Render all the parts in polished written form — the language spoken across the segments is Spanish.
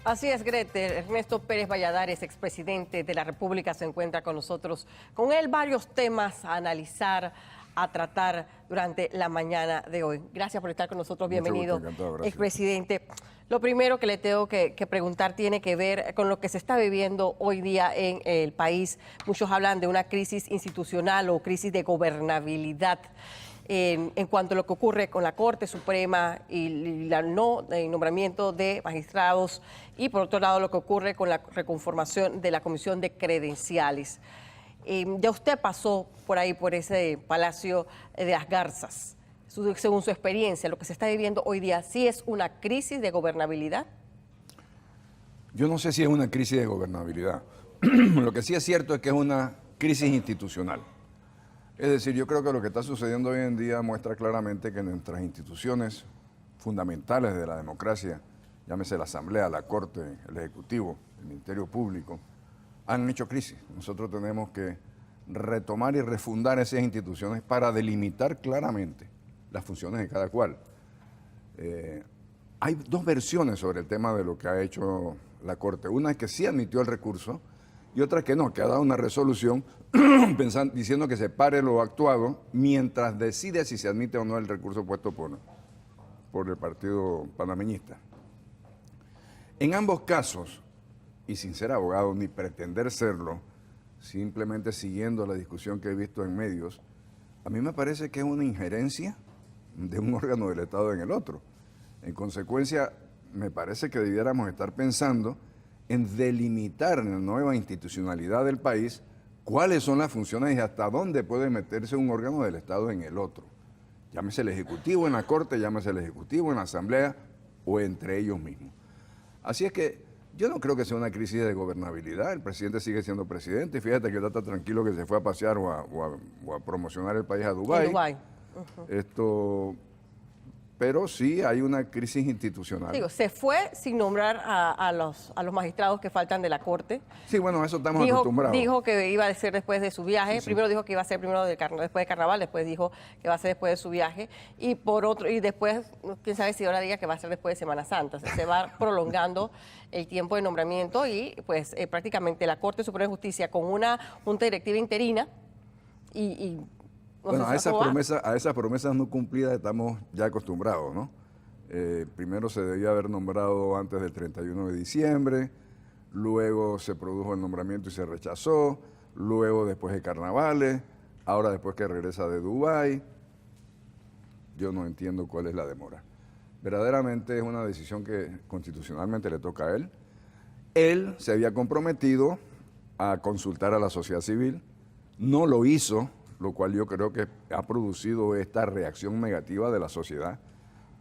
Así es, Gretel. Ernesto Pérez Valladares, expresidente de la República, se encuentra con nosotros. Con él varios temas a analizar, a tratar durante la mañana de hoy. Gracias por estar con nosotros. Bienvenido, Mucho gusto, encantado, gracias. expresidente. Lo primero que le tengo que preguntar tiene que ver con lo que se está viviendo hoy día en el país. Muchos hablan de una crisis institucional o crisis de gobernabilidad. En cuanto a lo que ocurre con la Corte Suprema y el nombramiento de magistrados, y por otro lado lo que ocurre con la reconformación de la Comisión de Credenciales. Ya usted pasó por ahí, por ese Palacio de las Garzas. Según su experiencia, lo que se está viviendo hoy día, ¿sí es una crisis de gobernabilidad? Yo no sé si es una crisis de gobernabilidad. Lo que sí es cierto es que es una crisis institucional. Es decir, yo creo que lo que está sucediendo hoy en día muestra claramente que nuestras instituciones fundamentales de la democracia, llámese la Asamblea, la Corte, el Ejecutivo, el Ministerio Público, han hecho crisis. Nosotros tenemos que retomar y refundar esas instituciones para delimitar claramente las funciones de cada cual. Hay dos versiones sobre el tema de lo que ha hecho la Corte. Una es que sí admitió el recurso y otra que no, que ha dado una resolución diciendo que se pare lo actuado mientras decide si se admite o no el recurso puesto por el partido panameñista. En ambos casos, y sin ser abogado ni pretender serlo, simplemente siguiendo la discusión que he visto en medios, a mí me parece que es una injerencia de un órgano del Estado en el otro. En consecuencia, me parece que debiéramos estar pensando en delimitar en la nueva institucionalidad del país cuáles son las funciones y hasta dónde puede meterse un órgano del Estado en el otro. Llámese el Ejecutivo en la Corte, llámese el Ejecutivo en la Asamblea o entre ellos mismos. Así es que yo no creo que sea una crisis de gobernabilidad. El presidente sigue siendo presidente. Fíjate que está tan tranquilo que se fue a pasear o a promocionar el país a Dubái. En Dubái. Pero sí hay una crisis institucional. Digo, se fue sin nombrar a los magistrados que faltan de la Corte. Sí, bueno, eso estamos acostumbrados. Dijo que iba a ser después de su viaje. Sí. Primero dijo que iba a ser después de Carnaval, después dijo que va a ser después de su viaje. Y después, quién sabe si ahora diga que va a ser después de Semana Santa. O sea, se va prolongando el tiempo de nombramiento y pues prácticamente la Corte Suprema de Justicia con una junta directiva interina bueno, a esas promesas no cumplidas estamos ya acostumbrados, ¿no? Primero se debía haber nombrado antes del 31 de diciembre, luego se produjo el nombramiento y se rechazó, luego después de carnavales, ahora después que regresa de Dubái. Yo no entiendo cuál es la demora. Verdaderamente es una decisión que constitucionalmente le toca a él. Él se había comprometido a consultar a la sociedad civil, no lo hizo, lo cual yo creo que ha producido esta reacción negativa de la sociedad,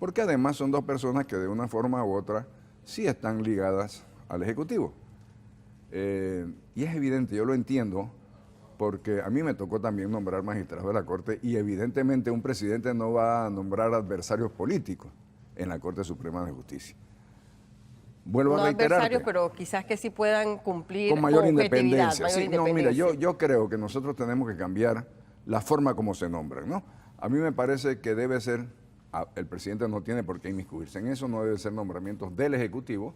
porque además son dos personas que de una forma u otra sí están ligadas al Ejecutivo. Y es evidente, yo lo entiendo, porque a mí me tocó también nombrar magistrados de la Corte y evidentemente un presidente no va a nombrar adversarios políticos en la Corte Suprema de Justicia. Vuelvo a reiterarte. No adversarios, pero quizás que sí puedan cumplir con mayor independencia. Sí, no, mira, yo creo que nosotros tenemos que cambiar la forma como se nombran, ¿no? A mí me parece que debe ser, el presidente no tiene por qué inmiscuirse en eso, no debe ser nombramientos del Ejecutivo,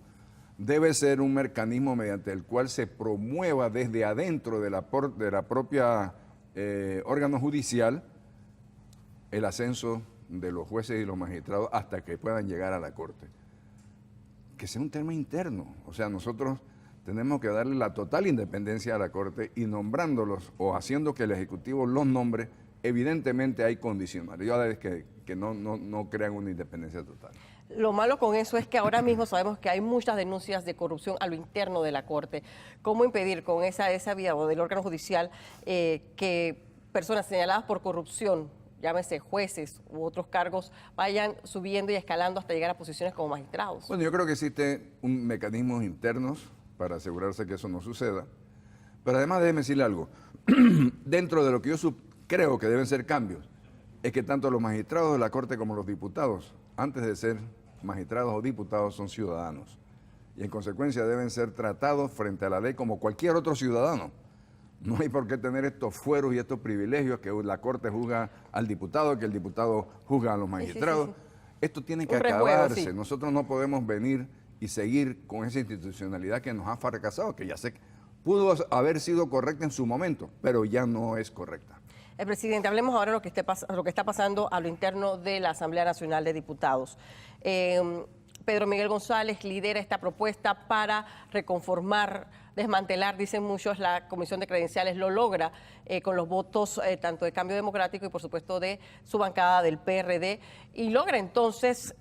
debe ser un mecanismo mediante el cual se promueva desde adentro de la propia órgano judicial el ascenso de los jueces y los magistrados hasta que puedan llegar a la Corte. Que sea un tema interno, o sea, nosotros tenemos que darle la total independencia a la Corte y nombrándolos o haciendo que el Ejecutivo los nombre, evidentemente hay condicionalidades que no crean una independencia total. Lo malo con eso es que ahora mismo sabemos que hay muchas denuncias de corrupción a lo interno de la Corte. ¿Cómo impedir con esa vía o del órgano judicial que personas señaladas por corrupción, llámese jueces u otros cargos, vayan subiendo y escalando hasta llegar a posiciones como magistrados? Bueno, yo creo que existen mecanismos internos para asegurarse que eso no suceda. Pero además déjeme decirle algo. Dentro de lo que yo creo que deben ser cambios, es que tanto los magistrados de la Corte como los diputados, antes de ser magistrados o diputados, son ciudadanos. Y en consecuencia deben ser tratados frente a la ley como cualquier otro ciudadano. No hay por qué tener estos fueros y estos privilegios que la Corte juzga al diputado, que el diputado juzga a los magistrados. Sí. Esto tiene que acabarse. Sí. Nosotros no podemos venir y seguir con esa institucionalidad que nos ha fracasado, que ya sé que pudo haber sido correcta en su momento, pero ya no es correcta. Presidente, hablemos ahora de lo que está pasando a lo interno de la Asamblea Nacional de Diputados. Pedro Miguel González lidera esta propuesta para reconformar, desmantelar, dicen muchos, la Comisión de Credenciales. Lo logra con los votos tanto de Cambio Democrático y, por supuesto, de su bancada del PRD. Y logra entonces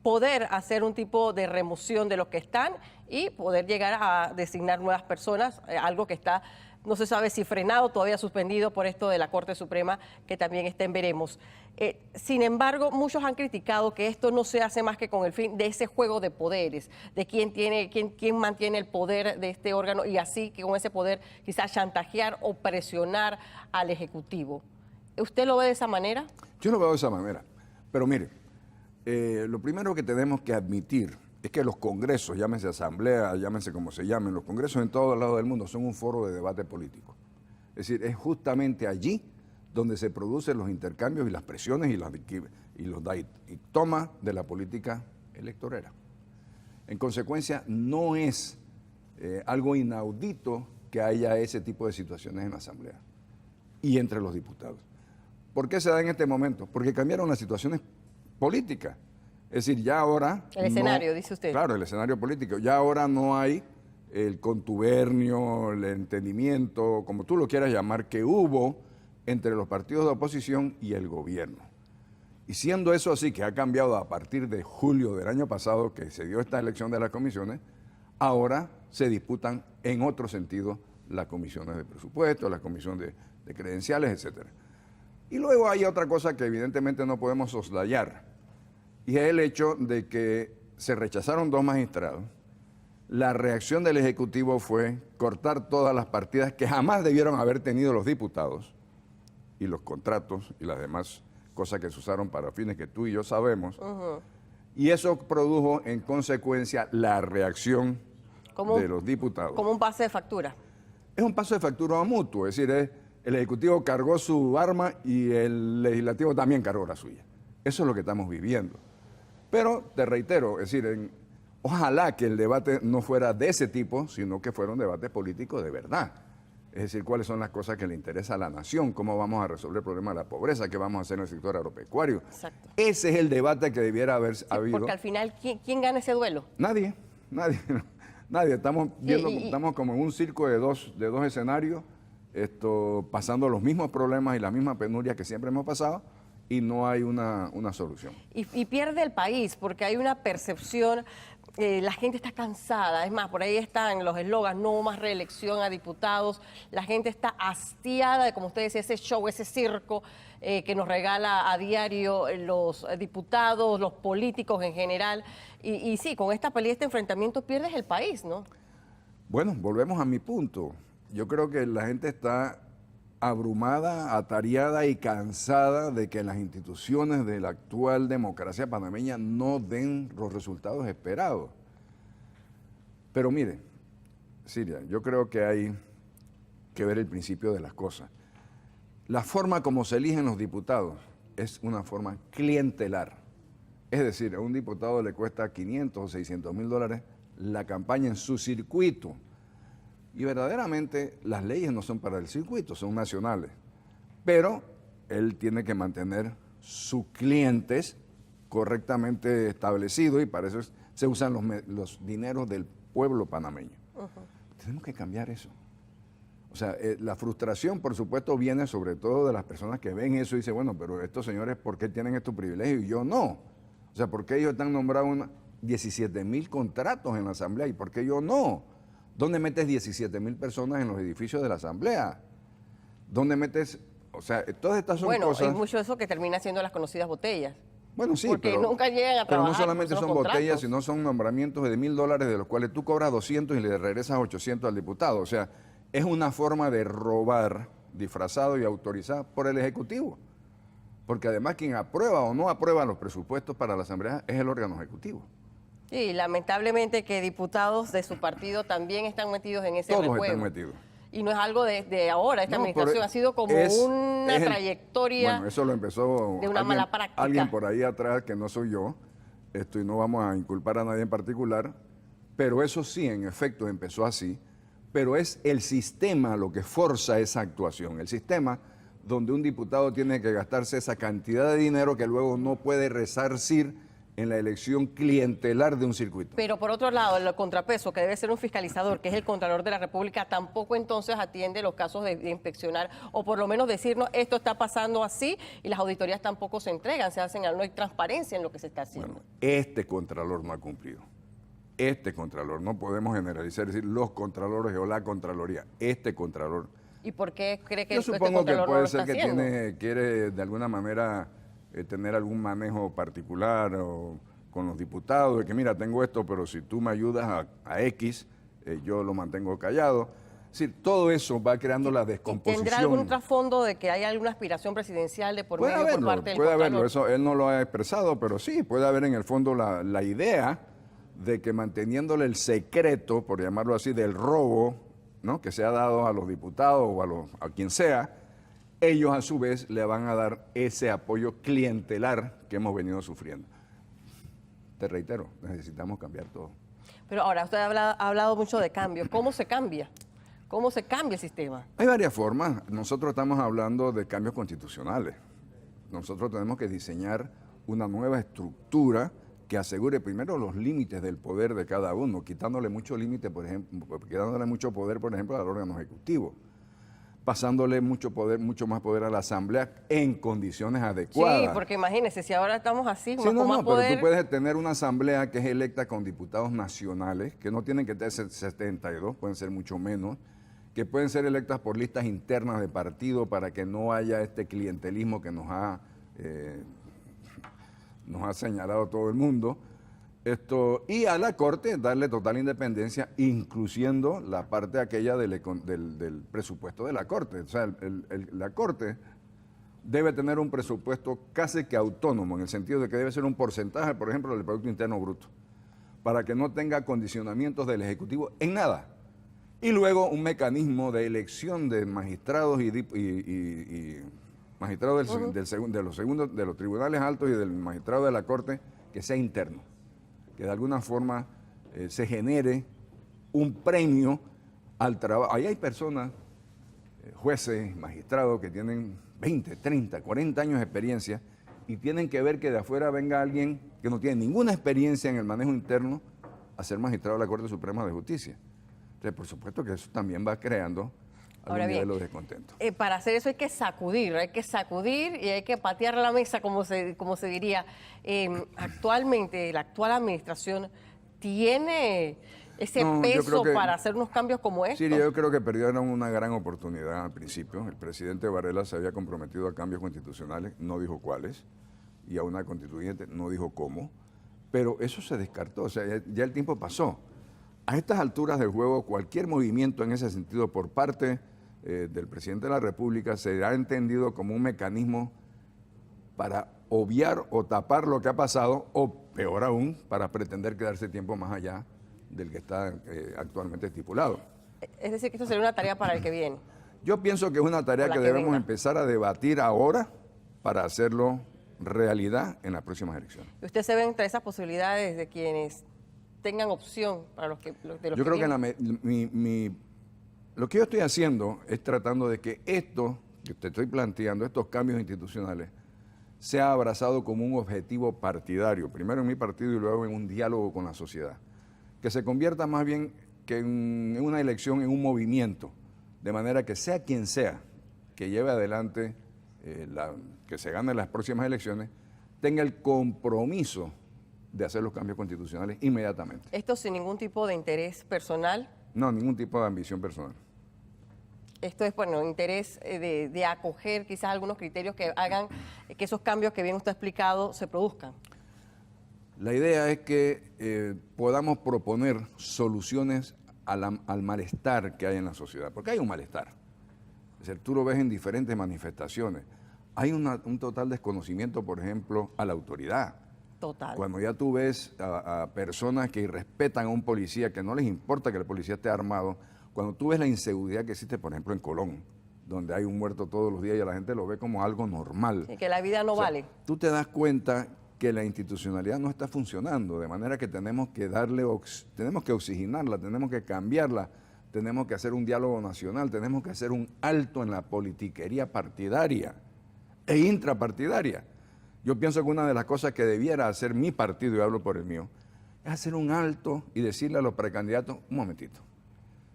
poder hacer un tipo de remoción de los que están y poder llegar a designar nuevas personas, algo que está, no se sabe si frenado, todavía suspendido por esto de la Corte Suprema, que también está en veremos. Sin embargo, muchos han criticado que esto no se hace más que con el fin de ese juego de poderes, de quién mantiene el poder de este órgano y así que con ese poder quizás chantajear o presionar al Ejecutivo. ¿Usted lo ve de esa manera? Yo lo veo de esa manera, pero mire, lo primero que tenemos que admitir es que los congresos, llámense asamblea, llámense como se llamen, los congresos en todos lados del mundo son un foro de debate político. Es decir, es justamente allí donde se producen los intercambios y las presiones y los tomas de la política electorera. En consecuencia, no es algo inaudito que haya ese tipo de situaciones en la asamblea y entre los diputados. ¿Por qué se da en este momento? Porque cambiaron las situaciones políticas. Es decir, ya ahora... El escenario, dice usted. Claro, el escenario político. Ya ahora no hay el contubernio, el entendimiento, como tú lo quieras llamar, que hubo entre los partidos de oposición y el gobierno. Y siendo eso así, que ha cambiado a partir de julio del año pasado, que se dio esta elección de las comisiones, ahora se disputan en otro sentido las comisiones de presupuesto, la comisión de credenciales, etcétera. Y luego hay otra cosa que evidentemente no podemos soslayar, y es el hecho de que se rechazaron 2 magistrados. La reacción del Ejecutivo fue cortar todas las partidas que jamás debieron haber tenido los diputados y los contratos y las demás cosas que se usaron para fines que tú y yo sabemos. Y eso produjo en consecuencia la reacción de los diputados. Como un pase de factura. Es un paso de factura mutuo, es decir, el Ejecutivo cargó su arma y el Legislativo también cargó la suya. Eso es lo que estamos viviendo. Pero, te reitero, es decir, ojalá que el debate no fuera de ese tipo, sino que fuera un debate político de verdad. Es decir, cuáles son las cosas que le interesa a la nación, cómo vamos a resolver el problema de la pobreza, qué vamos a hacer en el sector agropecuario. Exacto. Ese es el debate que debiera haber habido. Porque al final, ¿quién gana ese duelo? Nadie. Estamos viendo, estamos como en un circo de dos escenarios, pasando los mismos problemas y las mismas penurias que siempre hemos pasado, y no hay una solución. Y pierde el país, porque hay una percepción, la gente está cansada, es más, por ahí están los eslogans, no más reelección a diputados, la gente está hastiada de, como usted decía, ese show, ese circo que nos regala a diario los diputados, los políticos en general, y sí, con esta pelea, este enfrentamiento, pierdes el país, ¿no? Bueno, volvemos a mi punto. Yo creo que la gente está abrumada, atareada y cansada de que las instituciones de la actual democracia panameña no den los resultados esperados. Pero mire, Siria, yo creo que hay que ver el principio de las cosas. La forma como se eligen los diputados es una forma clientelar. Es decir, a un diputado le cuesta 500 o 600 mil dólares la campaña en su circuito. Y verdaderamente las leyes no son para el circuito, son nacionales. Pero él tiene que mantener sus clientes correctamente establecidos y para eso se usan los dineros del pueblo panameño. Tenemos que cambiar eso. O sea, la frustración, por supuesto, viene sobre todo de las personas que ven eso y dicen, bueno, pero estos señores, ¿por qué tienen estos privilegios y yo no? O sea, ¿por qué ellos están nombrados 17,000 contratos en la Asamblea y por qué yo no? ¿Dónde metes 17,000 personas en los edificios de la Asamblea? ¿Dónde metes...? O sea, todas estas son cosas... Bueno, hay mucho de eso que termina siendo las conocidas botellas. Bueno, sí, porque nunca llegan a trabajar. Pero no solamente son contratos. botellas, sino son nombramientos de $1,000 de los cuales tú cobras 200 y le regresas 800 al diputado. O sea, es una forma de robar disfrazado y autorizado por el Ejecutivo. Porque además quien aprueba o no aprueba los presupuestos para la Asamblea es el órgano ejecutivo. Sí, lamentablemente que diputados de su partido también están metidos en ese rejuego. Todos están metidos. Y no es algo de ahora, esta administración ha sido como una trayectoria bueno, eso lo empezó de una mala práctica. Alguien por ahí atrás, que no soy yo, y no vamos a inculpar a nadie en particular, pero eso sí, en efecto, empezó así, pero es el sistema lo que forza esa actuación, el sistema donde un diputado tiene que gastarse esa cantidad de dinero que luego no puede resarcir en la elección clientelar de un circuito. Pero por otro lado, el contrapeso, que debe ser un fiscalizador, que es el Contralor de la República, tampoco entonces atiende los casos de inspeccionar, o por lo menos decirnos, esto está pasando así, y las auditorías tampoco se entregan, se hacen, no hay transparencia en lo que se está haciendo. Bueno, este Contralor no ha cumplido. Este Contralor, no podemos generalizar, decir los Contralores o la Contraloría, este Contralor. ¿Y por qué cree que Yo este supongo que Contralor no puede lo ser está que haciendo? quiere de alguna manera tener algún manejo particular o con los diputados, de que mira, tengo esto, pero si tú me ayudas a X, yo lo mantengo callado. Es decir, todo eso va creando la descomposición. ¿Tendrá algún trasfondo de que haya alguna aspiración presidencial de por medio por parte del puede haberlo, Contralor? eso él no lo ha expresado, pero sí, puede haber en el fondo la idea de que manteniéndole el secreto, por llamarlo así, del robo, ¿no?, que se ha dado a los diputados o a quien sea, ellos a su vez le van a dar ese apoyo clientelar que hemos venido sufriendo. Te reitero, necesitamos cambiar todo. Pero ahora, usted ha hablado mucho de cambio. ¿Cómo se cambia? ¿Cómo se cambia el sistema? Hay varias formas. Nosotros estamos hablando de cambios constitucionales. Nosotros tenemos que diseñar una nueva estructura que asegure primero los límites del poder de cada uno, quitándole mucho límite, por ejemplo, quitándole mucho poder, por ejemplo, al órgano ejecutivo, pasándole mucho más poder a la Asamblea en condiciones adecuadas. Sí, porque imagínese, si ahora estamos así, Sí, con no, más pero poder... tú puedes tener una Asamblea que es electa con diputados nacionales, que no tienen que tener 72, pueden ser mucho menos, que pueden ser electas por listas internas de partido para que no haya este clientelismo que nos ha señalado todo el mundo. Y a la Corte darle total independencia, incluyendo la parte aquella del presupuesto de la Corte. O sea, la Corte debe tener un presupuesto casi que autónomo, en el sentido de que debe ser un porcentaje, por ejemplo, del Producto Interno Bruto, para que no tenga condicionamientos del Ejecutivo en nada. Y luego un mecanismo de elección de magistrados y magistrados de los tribunales altos y del magistrado de la Corte que sea interno, que de alguna forma se genere un premio al trabajo. Ahí hay personas, jueces, magistrados, que tienen 20, 30, 40 años de experiencia y tienen que ver que de afuera venga alguien que no tiene ninguna experiencia en el manejo interno a ser magistrado de la Corte Suprema de Justicia. Entonces, por supuesto que eso también va creando algún nivel de descontento. Para hacer eso hay que sacudir y hay que patear la mesa, como se diría. Actualmente, la actual administración tiene ese peso para hacer unos cambios como estos. Sí, yo creo que perdieron una gran oportunidad al principio. El presidente Varela se había comprometido a cambios constitucionales, no dijo cuáles, y a una constituyente no dijo cómo, pero eso se descartó, o sea, ya el tiempo pasó. A estas alturas del juego, cualquier movimiento en ese sentido por parte del presidente de la República será entendido como un mecanismo para obviar o tapar lo que ha pasado, o peor aún, para pretender quedarse tiempo más allá del que está actualmente estipulado. Es decir, que esto sería una tarea para el que viene. Yo pienso que es una tarea que debemos empezar a debatir ahora para hacerlo realidad en las próximas elecciones. ¿Y usted se ve entre esas posibilidades de quienes tengan opción para los que yo creo que lo que yo estoy haciendo es tratando de que esto que te estoy planteando, estos cambios institucionales, sea abrazado como un objetivo partidario, primero en mi partido y luego en un diálogo con la sociedad, que se convierta más bien que en una elección, en un movimiento, de manera que sea quien sea que lleve adelante, que se gane las próximas elecciones, tenga el compromiso de hacer los cambios constitucionales inmediatamente. ¿Esto sin ningún tipo de interés personal? No, ningún tipo de ambición personal. Esto es, bueno, interés de acoger quizás algunos criterios que hagan que esos cambios que bien usted ha explicado se produzcan. La idea es que podamos proponer soluciones al malestar que hay en la sociedad, porque hay un malestar. Es decir, tú lo ves en diferentes manifestaciones. Hay un total desconocimiento, por ejemplo, a la autoridad. Total. Cuando ya tú ves a personas que irrespetan a un policía, que no les importa que el policía esté armado, cuando tú ves la inseguridad que existe, por ejemplo, en Colón, donde hay un muerto todos los días y a la gente lo ve como algo normal. Y que la vida no vale. Tú te das cuenta que la institucionalidad no está funcionando, de manera que tenemos que tenemos que oxigenarla, tenemos que cambiarla, tenemos que hacer un diálogo nacional, tenemos que hacer un alto en la politiquería partidaria e intrapartidaria. Yo pienso que una de las cosas que debiera hacer mi partido, y hablo por el mío, es hacer un alto y decirle a los precandidatos, un momentito,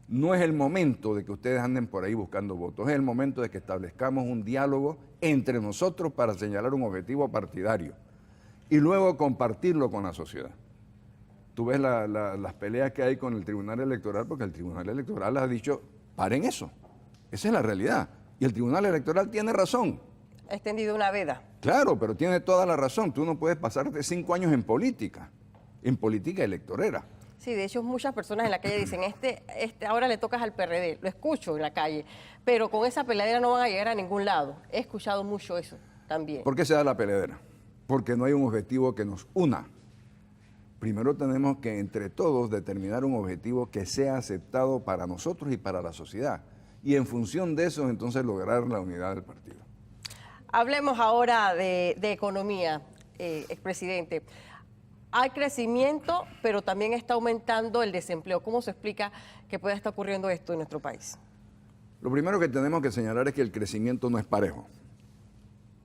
no es el momento de que ustedes anden por ahí buscando votos, es el momento de que establezcamos un diálogo entre nosotros para señalar un objetivo partidario y luego compartirlo con la sociedad. Tú ves las peleas que hay con el Tribunal Electoral, porque el Tribunal Electoral ha dicho, paren eso, esa es la realidad, y el Tribunal Electoral tiene razón. Ha extendido una veda. Claro, pero tiene toda la razón, tú no puedes pasarte 5 años en política electorera. Sí, de hecho muchas personas en la calle dicen, ahora le tocas al PRD, lo escucho en la calle, pero con esa peleadera no van a llegar a ningún lado. He escuchado mucho eso también. ¿Por qué se da la peleadera? Porque no hay un objetivo que nos una. Primero tenemos que entre todos determinar un objetivo que sea aceptado para nosotros y para la sociedad. Y en función de eso, entonces lograr la unidad del partido. Hablemos ahora de economía, expresidente. Hay crecimiento, pero también está aumentando el desempleo. ¿Cómo se explica que pueda estar ocurriendo esto en nuestro país? Lo primero que tenemos que señalar es que el crecimiento no es parejo.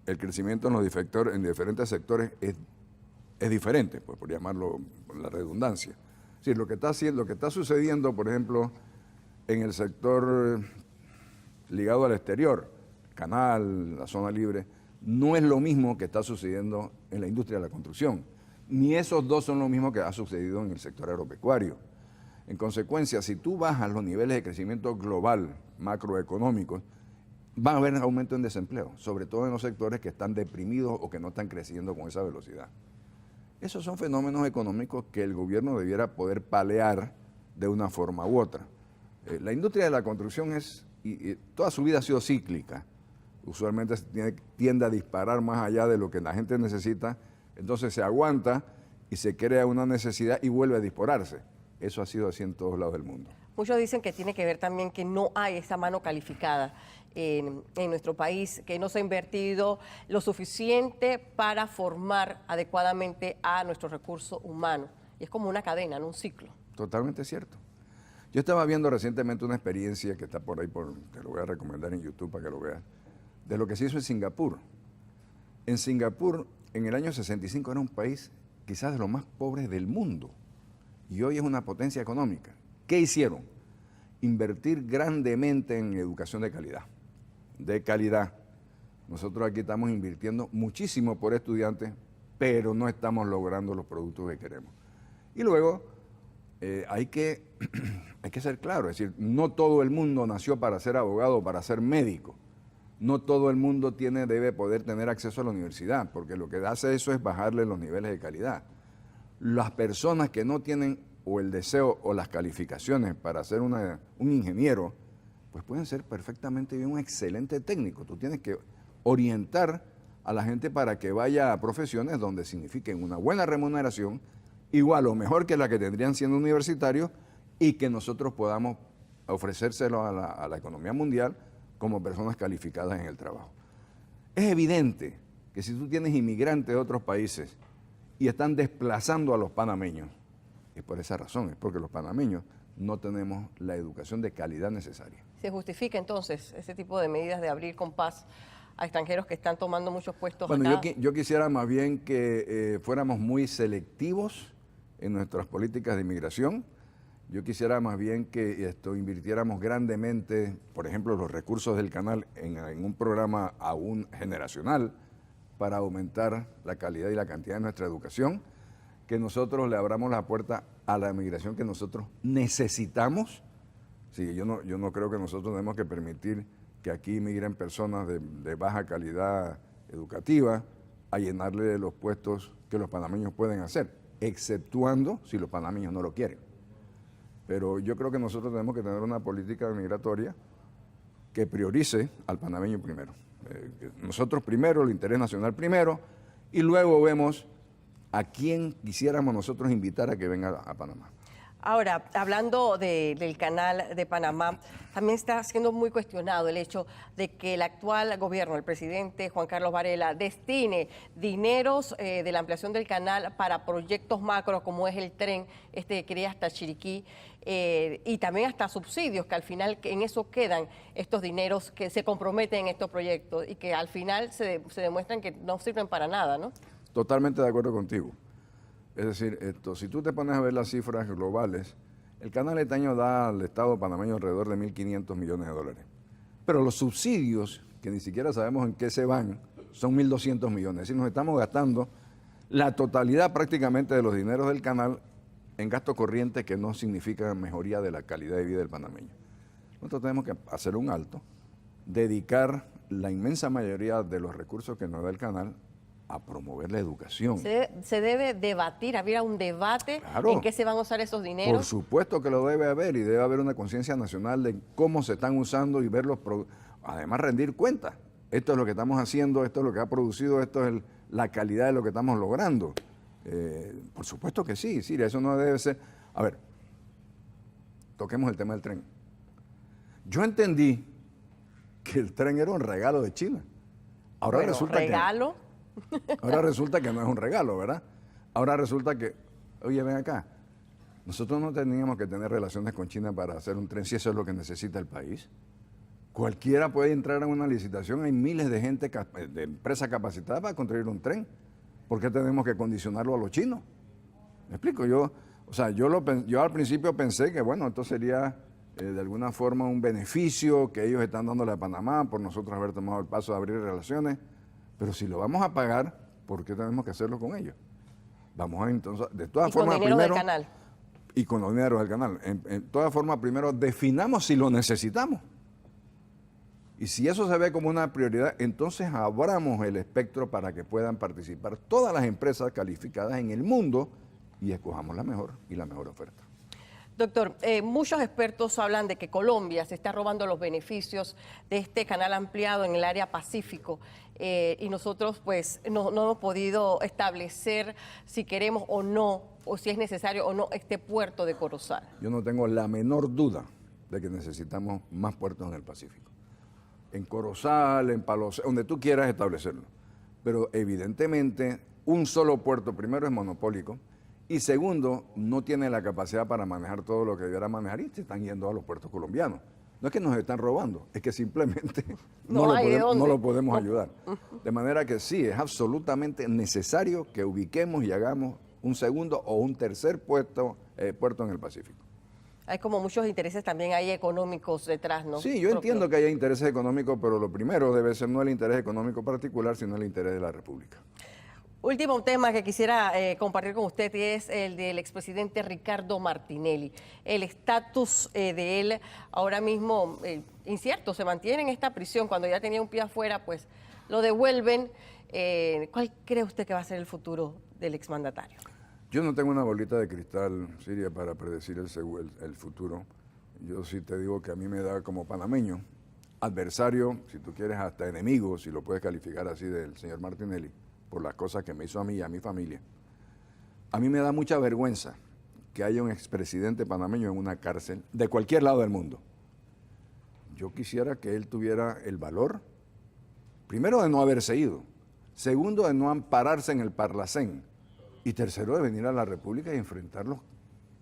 El crecimiento en en diferentes sectores es diferente, pues, por llamarlo por la redundancia. Es decir, lo que está sucediendo, por ejemplo, en el sector ligado al exterior, Canal, la zona libre, no es lo mismo que está sucediendo en la industria de la construcción. Ni esos dos son lo mismo que ha sucedido en el sector agropecuario. En consecuencia, si tú bajas los niveles de crecimiento global, macroeconómicos, va a haber aumento en desempleo, sobre todo en los sectores que están deprimidos o que no están creciendo con esa velocidad. Esos son fenómenos económicos que el gobierno debiera poder paliar de una forma u otra. La industria de la construcción toda su vida ha sido cíclica. Usualmente tiende a disparar más allá de lo que la gente necesita, entonces se aguanta y se crea una necesidad y vuelve a dispararse. Eso ha sido así en todos lados del mundo. Muchos dicen que tiene que ver también que no hay esa mano calificada en nuestro país, que no se ha invertido lo suficiente para formar adecuadamente a nuestro recurso humano. Y es como una cadena, no un ciclo. Totalmente cierto. Yo estaba viendo recientemente una experiencia que está por ahí, te lo voy a recomendar en YouTube para que lo veas, de lo que se hizo en Singapur. En Singapur, en el año 65, era un país quizás de los más pobres del mundo y hoy es una potencia económica. ¿Qué hicieron? Invertir grandemente en educación de calidad. De calidad. Nosotros aquí estamos invirtiendo muchísimo por estudiantes, pero no estamos logrando los productos que queremos. Y luego hay que ser claro, es decir, no todo el mundo nació para ser abogado o para ser médico. No todo el mundo debe poder tener acceso a la universidad, porque lo que hace eso es bajarle los niveles de calidad. Las personas que no tienen o el deseo o las calificaciones para ser un ingeniero, pues pueden ser perfectamente bien un excelente técnico. Tú tienes que orientar a la gente para que vaya a profesiones donde signifiquen una buena remuneración, igual o mejor que la que tendrían siendo universitarios, y que nosotros podamos ofrecérselo a la economía mundial como personas calificadas en el trabajo. Es evidente que si tú tienes inmigrantes de otros países y están desplazando a los panameños, es por esa razón, es porque los panameños no tenemos la educación de calidad necesaria. ¿Se justifica entonces ese tipo de medidas de abrir con paz a extranjeros que están tomando muchos puestos acá? Bueno, yo quisiera más bien que fuéramos muy selectivos en nuestras políticas de inmigración. Yo quisiera más bien que invirtiéramos grandemente, por ejemplo, los recursos del canal en un programa aún generacional para aumentar la calidad y la cantidad de nuestra educación, que nosotros le abramos la puerta a la migración que nosotros necesitamos. Sí, yo no creo que nosotros tenemos que permitir que aquí migren personas de baja calidad educativa a llenarle los puestos que los panameños pueden hacer, exceptuando si los panameños no lo quieren. Pero yo creo que nosotros tenemos que tener una política migratoria que priorice al panameño primero. Nosotros primero, el interés nacional primero, y luego vemos a quién quisiéramos nosotros invitar a que venga a Panamá. Ahora, hablando del canal de Panamá, también está siendo muy cuestionado el hecho de que el actual gobierno, el presidente Juan Carlos Varela, destine dineros de la ampliación del canal para proyectos macros como es el tren que quería hasta Chiriquí y también hasta subsidios, que al final en eso quedan estos dineros que se comprometen en estos proyectos y que al final se demuestran que no sirven para nada, ¿no? Totalmente de acuerdo contigo. Es decir, si tú te pones a ver las cifras globales, el canal estaño da al Estado panameño alrededor de 1.500 millones de dólares. Pero los subsidios, que ni siquiera sabemos en qué se van, son 1.200 millones. Es decir, nos estamos gastando la totalidad prácticamente de los dineros del canal en gasto corriente que no significa mejoría de la calidad de vida del panameño. Nosotros tenemos que hacer un alto, dedicar la inmensa mayoría de los recursos que nos da el canal a promover la educación. Se debe debatir, habría un debate Claro. en qué se van a usar esos dineros. Por supuesto que lo debe haber y debe haber una conciencia nacional de cómo se están usando y verlos, además rendir cuentas. Esto es lo que estamos haciendo, esto es lo que ha producido, esto es la calidad de lo que estamos logrando. Por supuesto que sí, Siria, eso no debe ser... A ver, toquemos el tema del tren. Yo entendí que el tren era un regalo de China. Ahora Bueno, resulta regalo. Ahora resulta que no es un regalo, ¿verdad? Ahora resulta que, oye, ven acá, nosotros no teníamos que tener relaciones con China para hacer un tren si eso es lo que necesita el país. Cualquiera puede entrar a una licitación, hay miles de gente, de empresas capacitadas para construir un tren. ¿Por qué tenemos que condicionarlo a los chinos? ¿Me explico? Yo al principio pensé que, bueno, esto sería de alguna forma un beneficio que ellos están dándole a Panamá por nosotros haber tomado el paso de abrir relaciones. Pero si lo vamos a pagar, ¿por qué tenemos que hacerlo con ellos? Vamos a entonces, de todas formas, con dinero primero... del canal. Y con los dineros del canal. En todas formas, primero definamos si lo necesitamos. Y si eso se ve como una prioridad, entonces abramos el espectro para que puedan participar todas las empresas calificadas en el mundo y escojamos la mejor y la mejor oferta. Doctor, muchos expertos hablan de que Colombia se está robando los beneficios de este canal ampliado en el área Pacífico y nosotros pues no hemos podido establecer si queremos o no, o si es necesario o no este puerto de Corozal. Yo no tengo la menor duda de que necesitamos más puertos en el Pacífico. En Corozal, en Palos, donde tú quieras establecerlo. Pero evidentemente un solo puerto, primero, es monopólico. Y segundo, no tiene la capacidad para manejar todo lo que debiera manejar y se están yendo a los puertos colombianos. No es que nos están robando, es que simplemente no lo podemos ayudar. De manera que sí, es absolutamente necesario que ubiquemos y hagamos un segundo o un tercer puerto en el Pacífico. Hay como muchos intereses también ahí económicos detrás, ¿no? Sí, yo entiendo que haya intereses económicos, pero lo primero debe ser no el interés económico particular, sino el interés de la República. Último tema que quisiera compartir con usted es el del expresidente Ricardo Martinelli. El estatus de él ahora mismo incierto, se mantiene en esta prisión. Cuando ya tenía un pie afuera, pues lo devuelven. ¿Cuál cree usted que va a ser el futuro del exmandatario? Yo no tengo una bolita de cristal, Siria, para predecir el futuro. Yo sí te digo que a mí me da como panameño, adversario, si tú quieres hasta enemigo, si lo puedes calificar así, del señor Martinelli, por las cosas que me hizo a mí y a mi familia. A mí me da mucha vergüenza que haya un expresidente panameño en una cárcel de cualquier lado del mundo. Yo quisiera que él tuviera el valor, primero, de no haberse ido, segundo, de no ampararse en el Parlacén, y tercero, de venir a la República y enfrentarlos,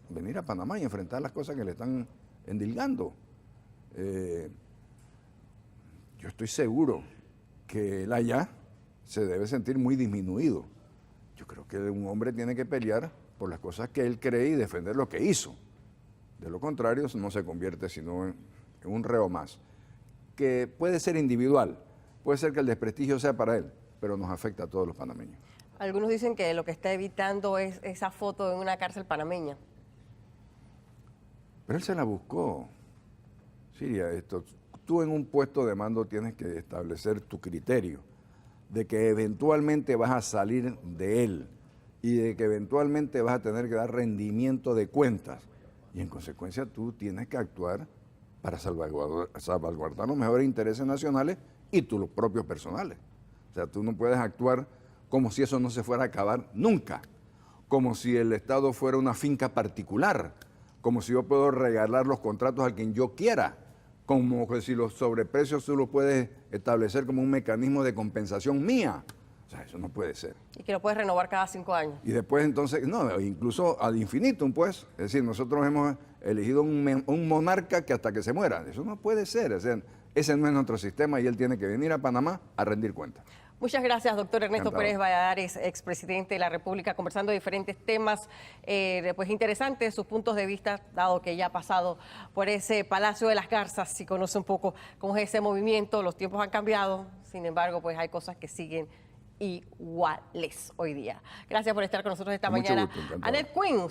venir a Panamá y enfrentar las cosas que le están endilgando. Yo estoy seguro que él allá se debe sentir muy disminuido. Yo creo que un hombre tiene que pelear por las cosas que él cree y defender lo que hizo. De lo contrario, no se convierte sino en un reo más, que puede ser individual, puede ser que el desprestigio sea para él, pero nos afecta a todos los panameños. Algunos dicen que lo que está evitando es esa foto en una cárcel panameña. Pero él se la buscó. Siria, tú en un puesto de mando tienes que establecer tu criterio de que eventualmente vas a salir de él y de que eventualmente vas a tener que dar rendimiento de cuentas. Y en consecuencia tú tienes que actuar para salvaguardar los mejores intereses nacionales y tus propios personales. O sea, tú no puedes actuar como si eso no se fuera a acabar nunca, como si el Estado fuera una finca particular, como si yo puedo regalar los contratos a quien yo quiera, como que si los sobreprecios tú los puedes establecer como un mecanismo de compensación mía. O sea, eso no puede ser. Y que lo puedes renovar cada 5 años. Y después entonces, no, incluso ad infinitum, pues. Es decir, nosotros hemos elegido un monarca que hasta que se muera. Eso no puede ser. O sea, ese no es nuestro sistema y él tiene que venir a Panamá a rendir cuentas. Muchas gracias, doctor Ernesto Encantado. Pérez Valladares, expresidente de la República, conversando de diferentes temas pues interesantes, sus puntos de vista, dado que ya ha pasado por ese Palacio de las Garzas y conoce un poco cómo es ese movimiento. Los tiempos han cambiado, sin embargo, pues hay cosas que siguen iguales hoy día. Gracias por estar con nosotros esta Con mucho mañana. gusto, encantado. Annette Quinn.